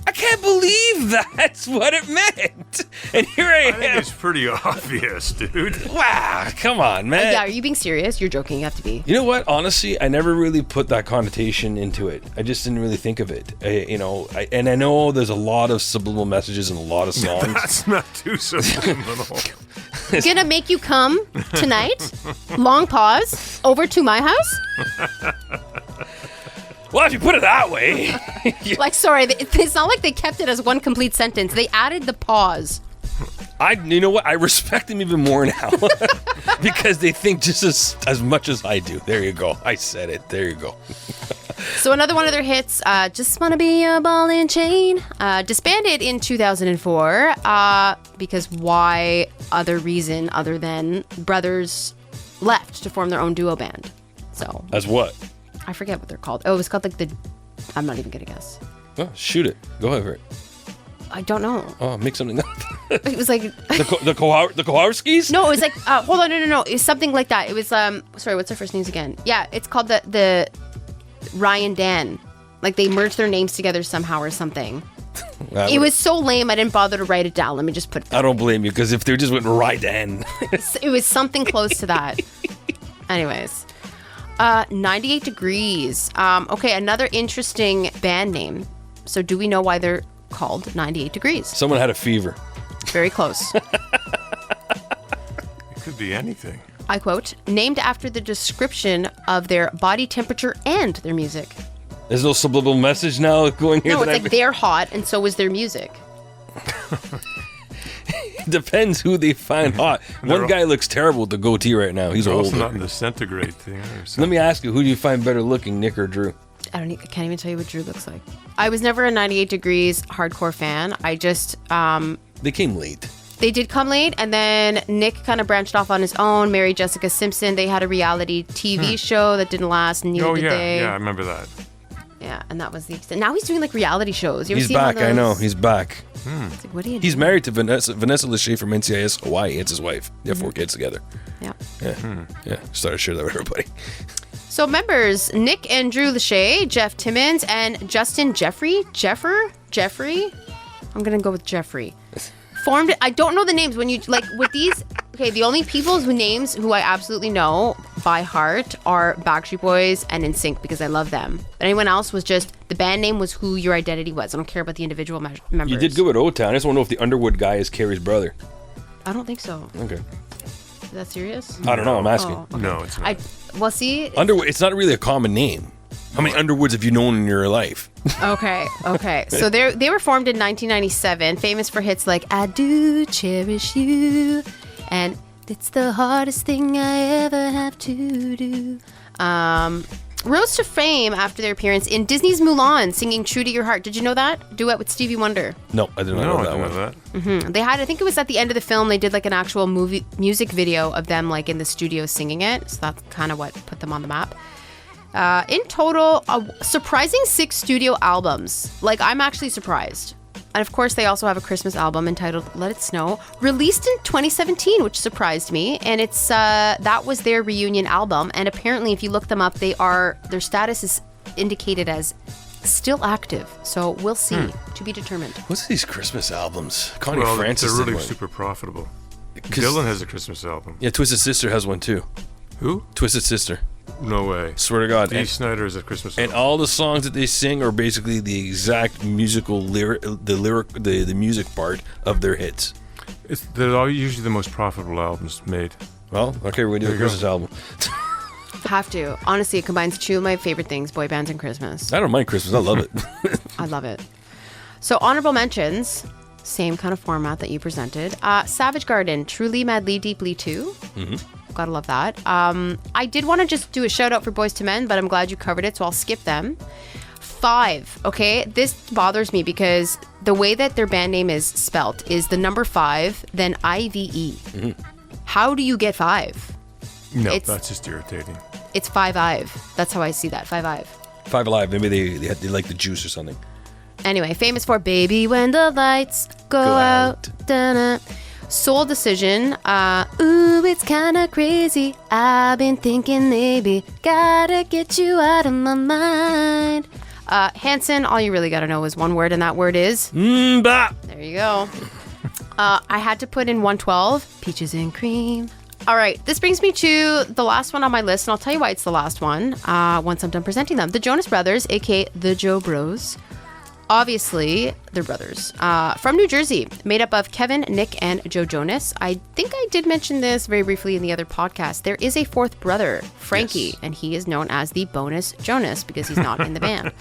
I can't believe that's what it meant. And here I think am. it's pretty obvious, dude. Wow, come on, man. Yeah, are you being serious? You're joking. You have to be. You know what? Honestly, I never really put that connotation into it. I just didn't really think of it. And I know there's a lot of subliminal messages in a lot of songs. That's not too subliminal. Gonna make you come tonight? Long pause. Over to my house? Well, if you put it that way. Like, sorry, it's not like they kept it as one complete sentence. They added the pause. You know what? I respect them even more now. Because they think just as much as I do. There you go. I said it. There you go. So another one of their hits, Just Wanna Be Your Ball and Chain, disbanded in 2004 because why other reason other than brothers left to form their own duo band. So As what? I forget what they're called. Oh, it was called like I'm not even gonna guess. Oh, shoot it. Go ahead for it. I don't know. Oh, make something up. It was like the Kowarskis? no, it was like hold on, no. It was something like that. It was sorry, what's their first names again? Yeah, it's called the Ryan Dan. Like they merged their names together somehow or something. It was so lame I didn't bother to write it down. Let me just put it I don't blame you, because if they just went Rydan. It was something close to that. Anyways. 98 Degrees. Okay, another interesting band name. So do we know why they're called 98 Degrees? Someone had a fever. Very close. It could be anything. I quote, named after the description of their body temperature and their music. There's no subliminal message now going here. No, it's like they're hot and so is their music. Depends who they find hot. One guy looks terrible with the goatee right now. He's They're old. also not in the centigrade thing. Or something. Let me ask you, who do you find better looking, Nick or Drew? I can't even tell you what Drew looks like. I was never a 98 Degrees hardcore fan. I just They came late. they did come late, and then Nick kind of branched off on his own, married Jessica Simpson. They had a reality TV show that didn't last, and neither did they. Yeah, I remember that. Yeah, and that was the extent. Now he's doing like reality shows. You ever He's see him on back, I know. those? He's back. It's like, what are you He's doing? married to Vanessa Lachey from NCIS Hawaii. It's his wife. They have 4 kids together. Yeah. Yeah. Just thought I'd share that with everybody. So members, Nick and Drew Lachey, Jeff Timmons, and Justin Jeffrey. I'm going to go with Jeffrey. Formed, I don't know the names when you, like, with these, okay, the only people's names who I absolutely know by heart are Backstreet Boys and N'SYNC because I love them. But anyone else was just, the band name was who your identity was. I don't care about the individual members. You did good with O-Town. I just want to know if the Underwood guy is Carrie's brother. I don't think so. Okay. Is that serious? I don't know. I'm asking. Oh, okay. No, it's not. Well, see. Underwood, it's not really a common name. How many Underwoods have you known in your life? Okay. So they were formed in 1997, famous for hits like I Do Cherish You and It's the Hardest Thing I Ever Have to Do. Rose to fame after their appearance in Disney's Mulan, singing True to Your Heart. Did you know that? Duet with Stevie Wonder. No, I did not No, know I that didn't one. know that. They had, I think it was at the end of the film, they did like an actual music video of them like in the studio singing it. So that's kind of what put them on the map. In total, a surprising 6 studio albums. Like, I'm actually surprised. And of course, they also have a Christmas album entitled Let It Snow, released in 2017, which surprised me. And it's that was their reunion album. And apparently, if you look them up, their status is indicated as still active. So we'll see. To be determined. What's these Christmas albums? Connie Well, Francis they're did really one. super profitable. 'Cause- Dylan has a Christmas album. Yeah, Twisted Sister has one too. Who? Twisted Sister. No way. Swear to God. Dee Snider is a Christmas And album. all the songs that they sing are basically the exact musical the music part of their hits. They're all usually the most profitable albums made. Well, okay, we're gonna do There a you go. Christmas album. Have to. Honestly, it combines 2 of my favorite things, boy bands and Christmas. I don't mind Christmas. I love it. I love it. So honorable mentions, same kind of format that you presented. Savage Garden, Truly, Madly, Deeply 2. Gotta love that. I did want to just do a shout out for Boys to Men, but I'm glad you covered it, so I'll skip them. 5, okay? This bothers me because the way that their band name is spelt is the number 5, then IVE. How do you get 5? No, that's just irritating. It's 5-ive. That's how I see that, 5-ive. 5 Alive. Maybe they like the juice or something. Anyway, famous for Baby When the Lights Go Out. Da-na. Soul Decision. Ooh, it's kinda crazy. I've been thinking maybe. Gotta get you out of my mind. Hanson, all you really gotta know is one word, and that word is... Bah. There you go. I had to put in 112. Peaches and cream. All right, this brings me to the last one on my list, and I'll tell you why it's the last one once I'm done presenting them. The Jonas Brothers, a.k.a. the Joe Bros. Obviously, they're brothers. From New Jersey, made up of Kevin, Nick, and Joe Jonas. I think I did mention this very briefly in the other podcast. There is a fourth brother, Frankie, and he is known as the Bonus Jonas because he's not in the band.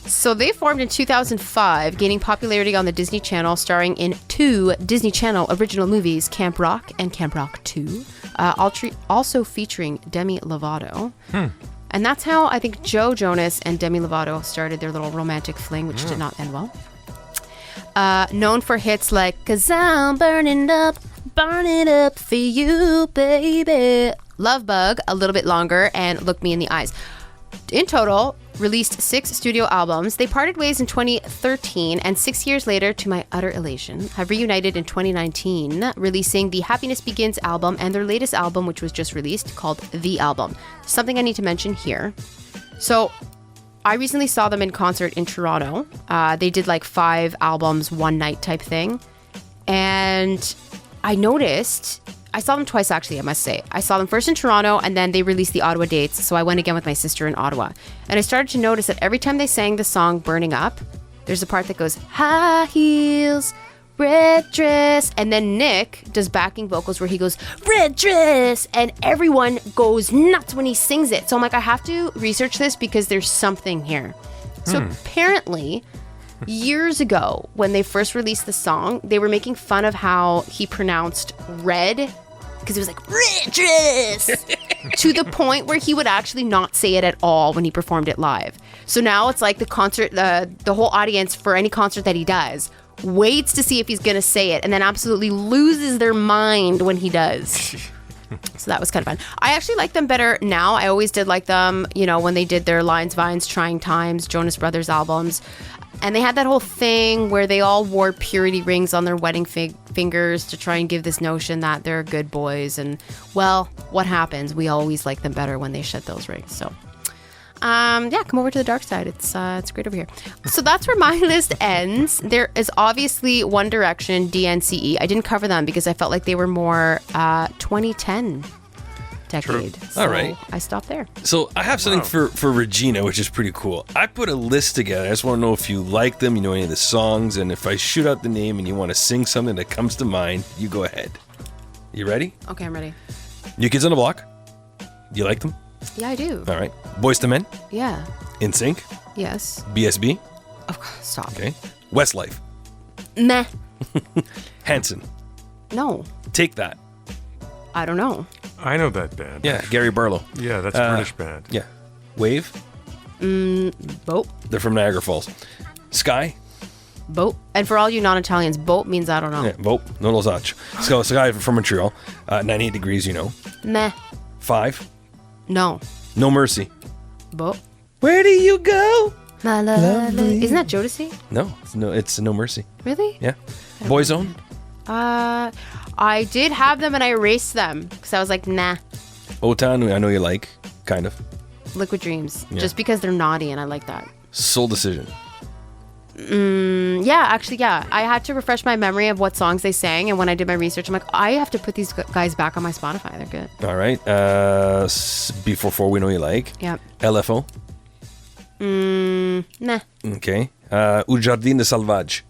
So they formed in 2005, gaining popularity on the Disney Channel, starring in 2 Disney Channel original movies, Camp Rock and Camp Rock 2, also featuring Demi Lovato. And that's how I think Joe Jonas and Demi Lovato started their little romantic fling, which did not end well. Known for hits like "'Cause I'm burning up for you, baby," Love Bug, A Little Bit Longer, and Look Me in the Eyes. In total, released 6 studio albums. They parted ways in 2013, and 6 years later, to my utter elation, have reunited in 2019, releasing the Happiness Begins album and their latest album, which was just released, called The Album. Something I need to mention here. So, I recently saw them in concert in Toronto. They did like 5 albums, one night type thing. And I noticed... I saw them twice, actually, I must say. I saw them first in Toronto, and then they released the Ottawa dates, so I went again with my sister in Ottawa. And I started to notice that every time they sang the song Burning Up, there's a part that goes, high heels, red dress, and then Nick does backing vocals where he goes, red dress, and everyone goes nuts when he sings it. So I'm like, I have to research this because there's something here. So apparently... years ago, when they first released the song, they were making fun of how he pronounced red, because he was like, red dress, to the point where he would actually not say it at all when he performed it live. So now it's like the concert, the whole audience for any concert that he does waits to see if he's going to say it, and then absolutely loses their mind when he does. So that was kind of fun. I actually like them better now. I always did like them, you know, when they did their Lines, Vines, Trying Times, Jonas Brothers albums. And they had that whole thing where they all wore purity rings on their wedding fingers to try and give this notion that they're good boys. And, well, what happens? We always like them better when they shed those rings. So, yeah, come over to the dark side. It's great over here. So that's where my list ends. There is obviously One Direction, DNCE. I didn't cover them because I felt like they were more 2010 decade. True. So all right. I stopped there. So I have something for Regina, which is pretty cool. I put a list together. I just want to know if you like them, you know any of the songs, and if I shoot out the name and you want to sing something that comes to mind, you go ahead. You ready? Okay, I'm ready. New Kids on the Block. Do you like them? Yeah, I do. All right. Boys to Men. Yeah. NSYNC. Yes. BSB. Oh, stop. Okay. Westlife. Meh. Hanson. No. Take That. I don't know. I know that band. Yeah, Gary Barlow. Yeah, that's a British band. Yeah. Wave. Boat. They're from Niagara Falls. Sky. Boat. And for all you non-Italians, boat means I don't know. Yeah, Boat. No lo sacco. So Sky from Montreal. 98 Degrees, you know. Meh. 5. No. No Mercy. Boat. Where do you go? La, la, la. Isn't that Jodeci? No, it's No Mercy. Really? Yeah. Boyzone. I did have them and I erased them because I was like, nah. O-Town, I know you like, kind of. Liquid Dreams. Yeah. Just because they're naughty and I like that. Soul Decision. Yeah, actually, yeah. I had to refresh my memory of what songs they sang, and when I did my research, I'm like, I have to put these guys back on my Spotify. They're good. All right. Before 4, we know you like. Yep. LFO. Nah. Okay. O Jardim de Salvage.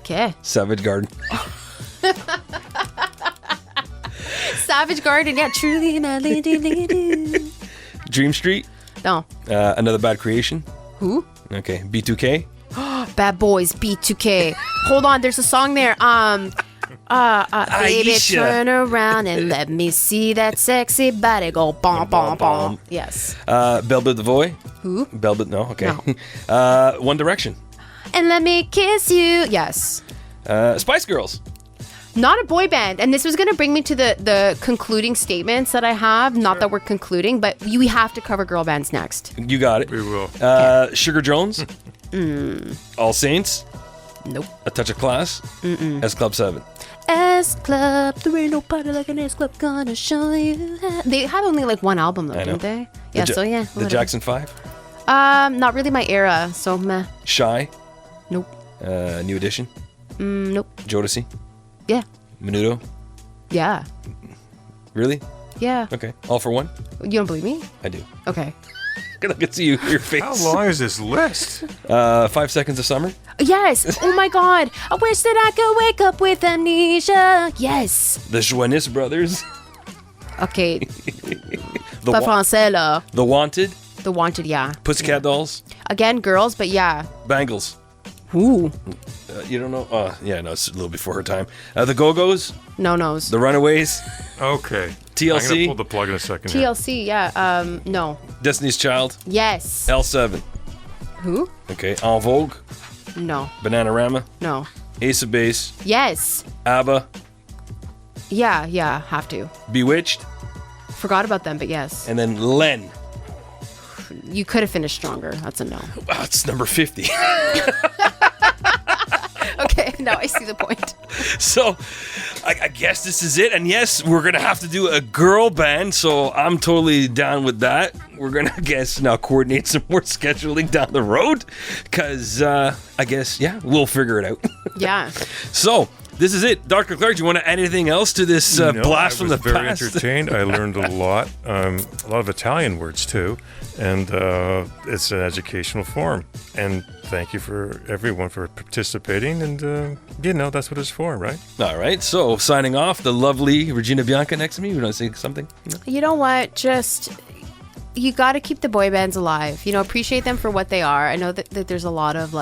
Okay. Savage Garden. Savage Garden, yeah, truly madly. Dream Street. No. Another Bad Creation. Who? Okay. B2K. Bad Boys, B2K. Hold on, there's a song there. Baby, Aisha. turn around and let me see that sexy body go bom, bom, bom. Yes. Belle Biv DeVoe. Who? Belle Biv, no, okay. No. One Direction. And let me kiss you. Yes. Spice Girls. Not a boy band. And this was going to bring me to the concluding statements that I have. Not that we're concluding, but we have to cover girl bands next. You got it. We will. Sugar Jones. All Saints. Nope. A Touch of Class. S Club 7. S Club, there ain't no party like an S Club, gonna show you how. They had only like one album though, I know. didn't they? Yeah, The so yeah. The whatever. Jackson 5. Not really my era, so meh. Shy. Nope. New Edition. Nope. Jodeci. Yeah. Menudo. Yeah. Really? Yeah. Okay. All for One. You don't believe me? I do. Okay. I can see your face. How long is this list? 5 Seconds of Summer. Yes. Oh my God. I wish that I could wake up with amnesia. Yes. The Joannis Brothers. Okay. The, Pas français là. The Wanted. The Wanted, yeah. Pussycat Dolls. Again, girls, but yeah. Bangles. Ooh. You don't know? Yeah, no, it's a little before her time. The Go-Go's. No-nos. The Runaways. Okay. TLC. I'm going to pull the plug in a second here. TLC, yeah. No. Destiny's Child. Yes. L7. Who? Okay. En Vogue. No. Bananarama. No. Ace of Base. Yes. ABBA. Yeah, have to. Bewitched. Forgot about them, but yes. And then Len. You could have finished stronger. That's a no. Wow, it's number 50. Okay, now I see the point. So, I guess this is it. And yes, we're going to have to do a girl band. So, I'm totally down with that. We're going to, I guess, now coordinate some more scheduling down the road. Because, I guess, yeah, we'll figure it out. Yeah. So, this is it. Dr. Clark, do you want to add anything else to this blast from the past? I was very entertained. I learned a lot of Italian words too, and it's an educational forum. And thank you for everyone for participating. And that's what it's for, right? All right. So, signing off, the lovely Regina Bianca next to me. You want to say something? No? You know what? Just, you got to keep the boy bands alive. Appreciate them for what they are. I know that there's a lot of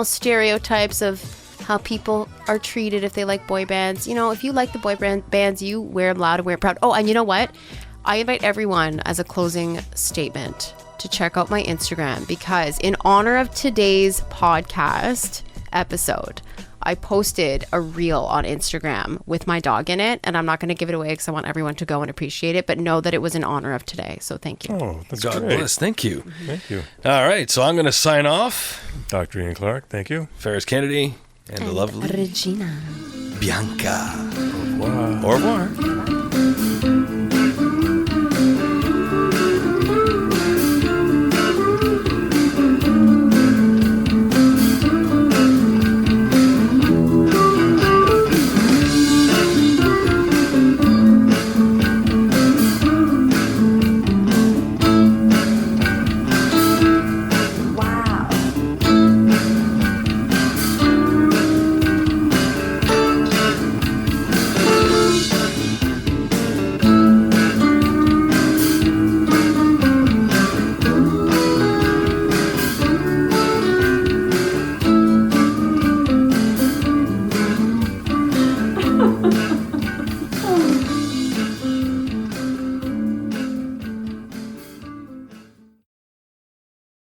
stereotypes of how people are treated if they like boy bands. If you like the boy bands, you wear them loud and wear them proud. Oh, and you know what? I invite everyone as a closing statement to check out my Instagram, because in honor of today's podcast episode, I posted a reel on Instagram with my dog in it, and I'm not going to give it away because I want everyone to go and appreciate it, but know that it was in honor of today. So thank you. Oh, that's God great. bless. Thank you. Thank you. All right. So, I'm going to sign off. Dr. Ian Clark, thank you. Ferris Kennedy and the lovely Regina Bianca. Au revoir. Au revoir.